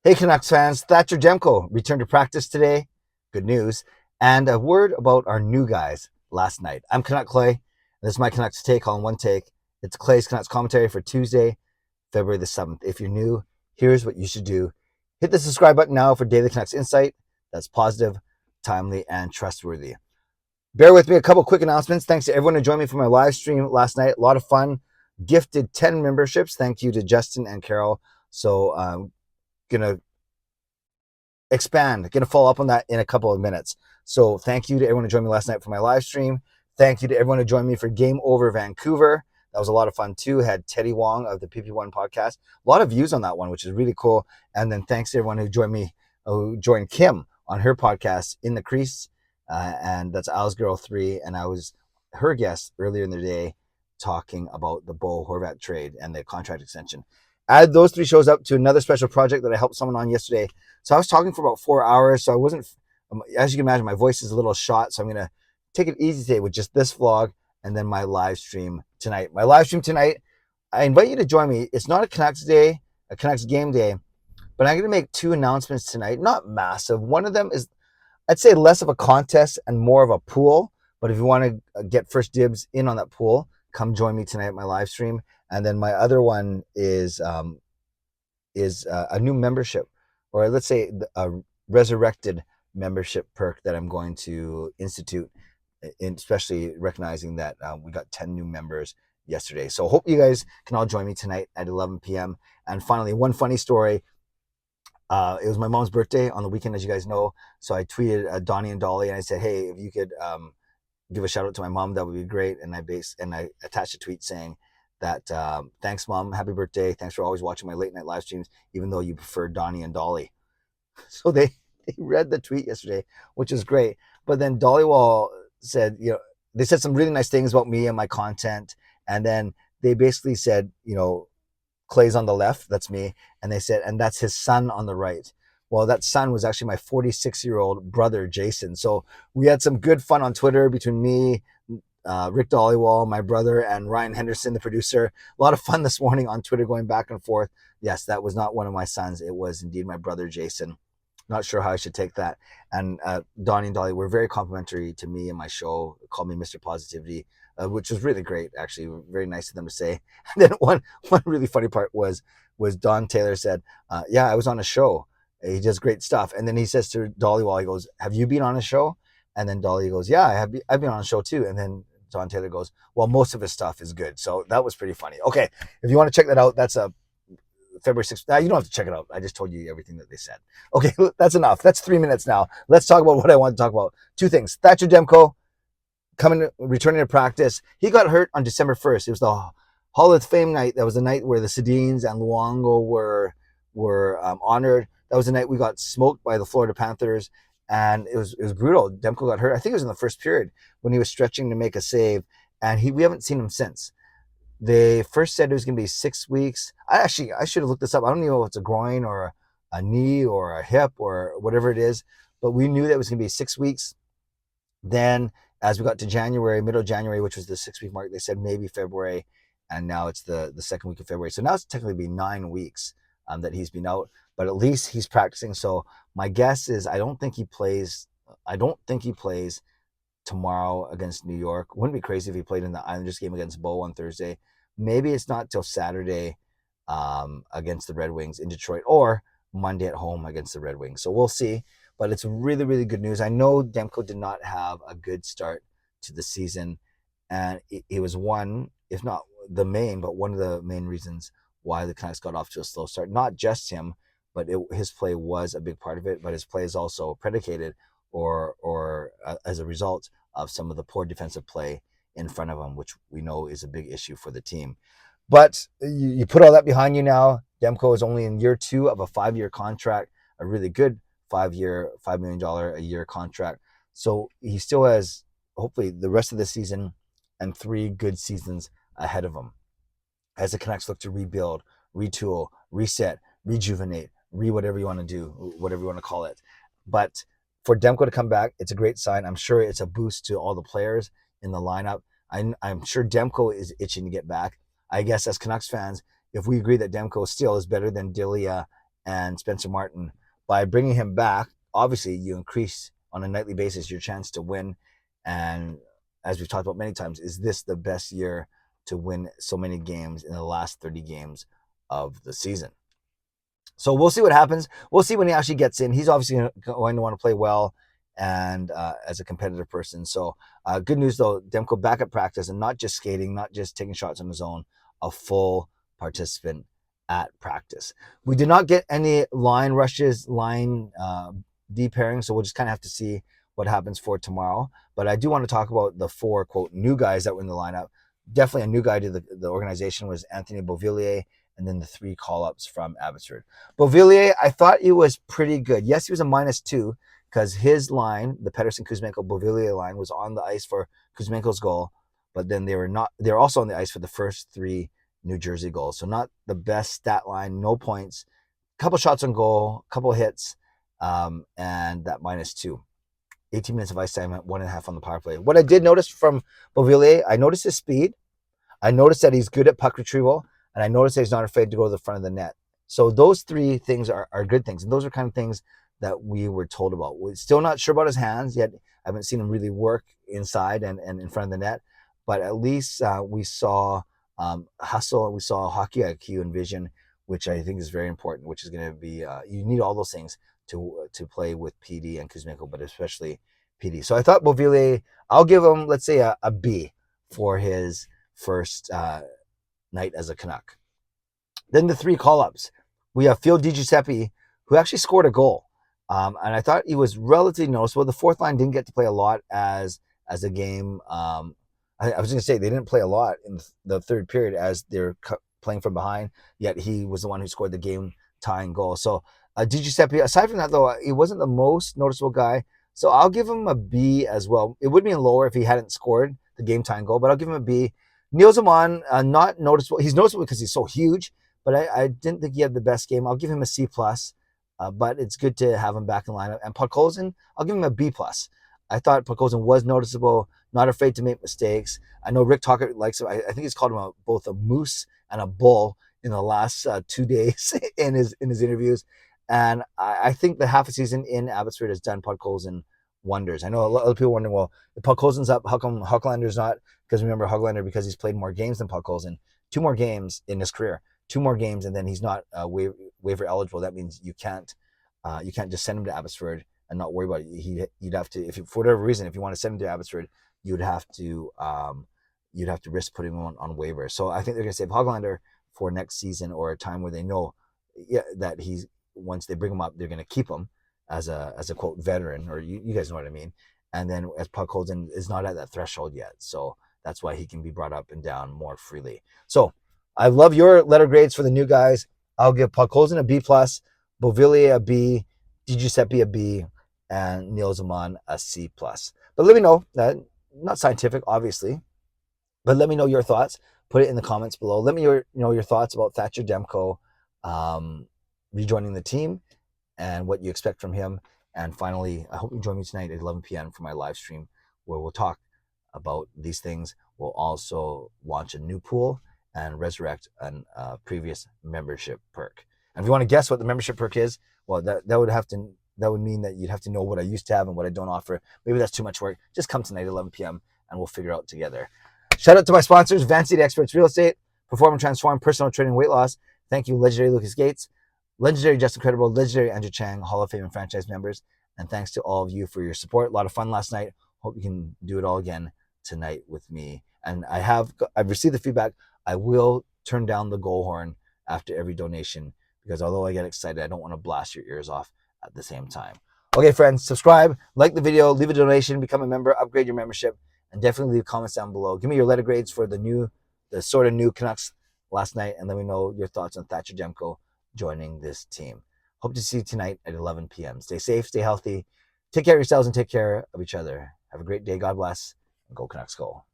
Hey, Canucks fans, Thatcher Demko returned to practice today. Good news. And a word about our new guys last night. I'm Canuck Clay, and this is my Canucks take on one take. It's Clay's Canucks commentary for Tuesday, February the 7th. If you're new, here's what you should do. Hit the subscribe button now for Daily Canucks Insight that's positive, timely, and trustworthy. Bear with me, a couple quick announcements. Thanks to everyone who joined me for my live stream last night. A lot of fun. Gifted 10 memberships. Thank you to Justin and Carol. So, gonna expand. Going to follow up on that in a couple of minutes. So thank you to everyone who joined me last night for my live stream. Thank you to everyone who joined me for Game Over Vancouver. That was a lot of fun too. Had Teddy Wong of the PP1 podcast. A lot of views on that one, which is really cool. And then thanks to everyone who joined Kim on her podcast, In the Crease. And that's Al's Girl 3. And I was her guest earlier in the day talking about the Bo Horvat trade and the contract extension. Add those three shows up to another special project that I helped someone on yesterday. So I was talking for about 4 hours. So I wasn't, as you can imagine, my voice is a little shot. So I'm going to take it easy today with just this vlog and then my live stream tonight. My live stream tonight, I invite you to join me. It's not a Canucks day, a Canucks game day, but I'm going to make two announcements tonight. Not massive. One of them is, I'd say, less of a contest and more of a pool. But if you want to get first dibs in on that pool, come join me tonight at my live stream. And then my other one is a new membership, or let's say a resurrected membership perk that I'm going to institute, especially recognizing that we got 10 new members yesterday. So hope you guys can all join me tonight at 11 p.m. And finally, one funny story. It was my mom's birthday on the weekend, as you guys know. So I tweeted Donnie and Dolly, and I said, hey, if you could give a shout out to my mom, that would be great. And I attached a tweet saying that thanks, Mom, happy birthday. Thanks for always watching my late night live streams, even though you prefer Donnie and Dolly. So they read the tweet yesterday, which is great. But then Dollywall said, they said some really nice things about me and my content. And then they basically said, Clay's on the left, that's me. And they said, and that's his son on the right. Well, that son was actually my 46-year-old brother, Jason. So we had some good fun on Twitter between me, Rick Dollywall, my brother, and Ryan Henderson, the producer. A lot of fun this morning on Twitter going back and forth. Yes, that was not one of my sons. It was indeed my brother, Jason. Not sure how I should take that. And Donnie and Dolly were very complimentary to me and my show, called me Mr. Positivity, which was really great, actually. Very nice of them to say. And then one really funny part was Don Taylor said, yeah, I was on a show. He does great stuff. And then he says to Dollywall, he goes, have you been on a show? And then Dolly goes, yeah, I've been on a show too. And then Don Taylor goes, well, most of his stuff is good. So that was pretty funny. Okay, if you want to check that out, that's a February 6th. You don't have to check it out. I just told you everything that they said. Okay, that's enough. That's 3 minutes now. Let's talk about what I want to talk about. Two things. Thatcher Demko returning to practice. He got hurt on December 1st. It was the Hall of Fame night. That was the night where the Sedins and Luongo were honored. That was the night we got smoked by the Florida Panthers. And it was brutal. Demko got hurt. I think it was in the first period when he was stretching to make a save. And we haven't seen him since. They first said it was going to be 6 weeks. I should have looked this up. I don't even know if it's a groin or a knee or a hip or whatever it is. But we knew that it was going to be 6 weeks. Then as we got to January, middle of January, which was the 6 week mark, they said maybe February. And now it's the second week of February. So now it's technically been 9 weeks that he's been out. But at least he's practicing. So my guess is I don't think he plays tomorrow against New York. Wouldn't it be crazy if he played in the Islanders game against Bo on Thursday. Maybe it's not till Saturday against the Red Wings in Detroit, or Monday at home against the Red Wings. So we'll see. But it's really, really good news. I know Demko did not have a good start to the season. And it was one, if not the main, but one of the main reasons why the Canucks got off to a slow start. Not just him, but his play was a big part of it. But his play is also predicated or as a result of some of the poor defensive play in front of him, which we know is a big issue for the team. But you put all that behind you now. Demko is only in year 2 of a 5-year contract, a really good 5-year, $5 million a year contract. So he still has, hopefully, the rest of the season and 3 good seasons ahead of him as the Canucks look to rebuild, retool, reset, rejuvenate, whatever you want to do, whatever you want to call it. But for Demko to come back, it's a great sign. I'm sure it's a boost to all the players in the lineup. I'm sure Demko is itching to get back. I guess as Canucks fans, if we agree that Demko still is better than Delia and Spencer Martin. By bringing him back, obviously you increase on a nightly basis your chance to win. And as we've talked about many times, is this the best year to win so many games in the last 30 games of the season? So we'll see what happens. We'll see when he actually gets in. He's obviously going to want to play well and as a competitive person. So good news, though, Demko back at practice and not just skating, not just taking shots on his own, a full participant at practice. We did not get any line rushes, line de-pairing, so we'll just kind of have to see what happens for tomorrow. But I do want to talk about the 4, quote, new guys that were in the lineup. Definitely a new guy to the organization was Anthony Beauvillier, and then the 3 call-ups from Abbotsford. Beauvillier, I thought he was pretty good. Yes, he was a -2 because his line, the Pedersen-Kuzmenko-Beauvillier line, was on the ice for Kuzmenko's goal, but then they were also on the ice for the first 3 New Jersey goals. So not the best stat line, no points, couple shots on goal, couple hits, and that -2. 18 minutes of ice time, 1.5 on the power play. What I did notice from Beauvillier, I noticed his speed. I noticed that he's good at puck retrieval. And I noticed that he's not afraid to go to the front of the net. So those 3 things are good things. And those are kind of things that we were told about. We're still not sure about his hands yet. I haven't seen him really work inside and in front of the net. But at least we saw hustle and we saw hockey IQ and vision, which I think is very important, which is going to be, you need all those things to play with PD and Kuzmenko, but especially PD. So I thought Beauvillier, I'll give him, let's say, a B for his first night as a Canuck. Then the 3 call-ups. We have Phil DiGiuseppe, who actually scored a goal. And I thought he was relatively noticeable. The 4th line didn't get to play a lot as a game. I was going to say they didn't play a lot in the 3rd period as they're playing from behind, yet he was the one who scored the game-tying goal. So DiGiuseppe, aside from that, though, he wasn't the most noticeable guy. So I'll give him a B as well. It would be lower if he hadn't scored the game-tying goal, but I'll give him a B. Neil Zaman, not noticeable. He's noticeable because he's so huge, but I didn't think he had the best game. I'll give him a C+, but it's good to have him back in lineup. And Podkolzin, I'll give him a B+. I thought Podkolzin was noticeable, not afraid to make mistakes. I know Rick Tocchet likes him. I think he's called him both a moose and a bull in the last 2 days in his interviews. And I think the half a season in Abbotsford has done Podkolzin wonders. I know a lot of people wondering, well, if Podkolzin's up, how come Hochlander's not? Because remember, Hoglander, because he's played more games than Podkolzin, 2 more games in his career, 2 more games, and then he's not waiver eligible. That means you can't just send him to Abbotsford and not worry about it. You'd have to, for whatever reason, if you want to send him to Abbotsford, you'd have to risk putting him on waivers. So I think they're going to save Hoglander for next season or a time where they know that once they bring him up, they're going to keep him as a quote veteran, or you guys know what I mean. And then as Podkolzin is not at that threshold yet, so that's why he can be brought up and down more freely. So I love your letter grades for the new guys. I'll give Podkolzin a B+, Beauvillier a B, DiGiuseppe a B, and Neil Zaman a C+. But let me know, not scientific, obviously, but let me know your thoughts. Put it in the comments below. Let me know your thoughts about Thatcher Demko rejoining the team and what you expect from him. And finally, I hope you join me tonight at 11 p.m. for my live stream where we'll talk about these things. We'll also launch a new pool and resurrect a previous membership perk. And if you want to guess what the membership perk is, well, that would mean that you'd have to know what I used to have and what I don't offer. Maybe that's too much work. Just come tonight at 11 p.m. and we'll figure it out together. Shout out to my sponsors, Vancity Experts Real Estate, Perform and Transform, Personal Training, Weight Loss. Thank you, legendary Lucas Gates, legendary Justin Credible, legendary Andrew Chang, Hall of Fame and franchise members. And thanks to all of you for your support. A lot of fun last night. Hope you can do it all again tonight with me. And I've received the feedback. I will turn down the goal horn after every donation because although I get excited, I don't want to blast your ears off at the same time. Okay, friends, subscribe, like the video, leave a donation, become a member, upgrade your membership, and definitely leave comments down below. Give me your letter grades for the sort of new Canucks last night, and let me know your thoughts on Thatcher Demko joining this team. Hope to see you tonight at 11 p.m. Stay safe, stay healthy, take care of yourselves, and take care of each other. Have a great day. God bless, and go Canucks go.